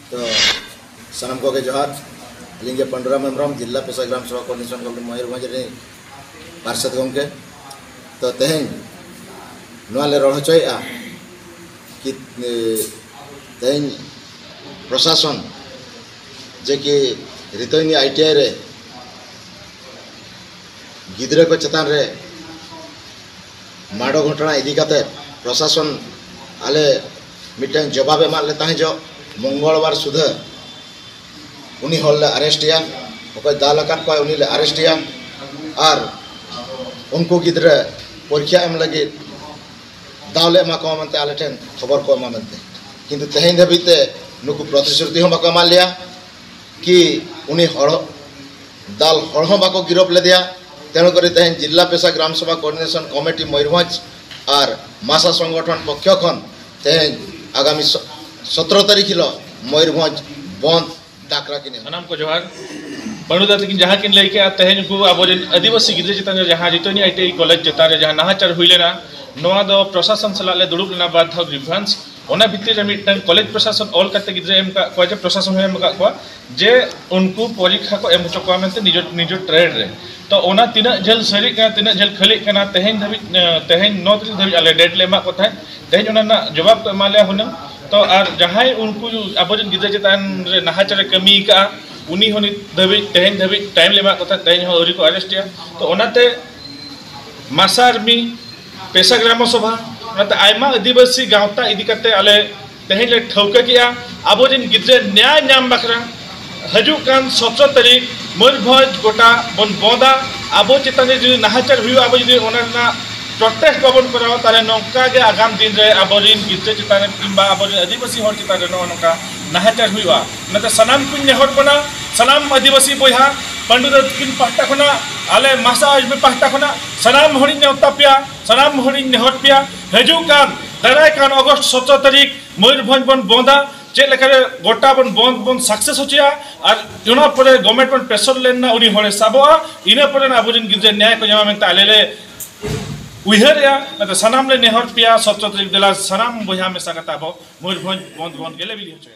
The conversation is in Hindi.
तो सनम को जोहार लिंगे पंडुराम हेम्ब्रम जिला पेशा ग्राम सभा कोऑर्डिनेशन कमिटी मयूरभंज रे पार्षद गमके तो तेहें नवाले रड़ होचोया कि तेहें प्रशासन जे कि रितोनी ITI रे गिद्रे को चतान रे माड़ो घटना इदी काते प्रशासन आले मिटन जवाब एमा ले ताहे जो मंगलवार सुधा उनी हल ले अरेस्टिया ओकय दाल अकात को उनी ले अरेस्टिया और उनको गिद्रे परीक्षा एम लगे दावले एमा को मनते आले ठेन खबर को एमा मनते किंतु तेहें धबिते नुकु प्रतिश्रुति हम बाको मान लिया कि उनी हड़ दाल हड़ हम बाको गिरफ ले दिया तेणु करी तेहें जिला पेशा ग्राम सभा कोऑर्डिनेशन कमिटी मयूरभंज और मासा संगठन पक्ष खन तेहें आगामी 17 तारीख हिलो मयूरभंज बंद डाकरा किने सनम को जोहार बणुदा तकिन जहाँ किन लैके तेहें को अब आदिवासी गिद्रे चितान जहाँ रितोनी ITI कॉलेज चितान जहाँ नाहाचार हुई लेना नवा दो प्रशासन सलाह ले दुड़ुब लेना बाद था ग्रीवेंस ओना भितर मिटन कॉलेज प्रशासन ऑल करते गिद्रे एम का कोजे प्रशासन एम का को जे उनको परीक्षा को एम होचो को मेनते निजो निजो ट्रेड रे तो ओना तीना झल सरी का तीना झल खली कना तेहें धबि तेहें 9 तारीख धबि आले डेट ले मा को था तेहें ओना ना जवाब को एमाले हुन तो आर जहां उनको आबोजन गिद्रे चितान रे नाहाचार कमी का उनी होनी धबि तेहें धबि टाइम ले मा को था तेहें हो को अरेस्ट तो ओनाते मासारमी पेशा ग्राम सभा आयमा आदिवासी गावता इदी करते आले तेहें ले ठौका किया आबोजन गिद्रे न्याय नाम बखरा हजु कान 17 तारीख मयूरभंज गोटा बन बंदा आबो चितान जो नाहाचार हुई आबो जो ओना प्रोटेस्ट बन कराओ तारे नौका के आगाम दिन रे आबोरिन गिद्रे चितान किंबा आबोरिन आदिवासी हर चितान रे नौका नाहाचार हुआ नते सनाम कुन नेहर बना सनाम आदिवासी बोहा पंडुदा किन पाहटा खना आले मासा आज में पाहटा खना सनाम हरिन नेवता पिया सनाम हरिन नेहर पिया हजु कान दाराय कान अगस्त 17 तारीख मयूरभंज बन बंदा चे लेखारे गोटा बन बंद बन सक्सेस होचिया और इना परे गवर्नमेंट बन प्रेशर लेना उनी हरे साबोआ इना परे आबोजिन गिद्रे न्याय को जमा में तालेले उइहर या नते सनाम ले नेहर पिया 17 तारीख देला सनाम बोहा में सकताबो मयूरभंज बंद बंद गेले बिली होचया।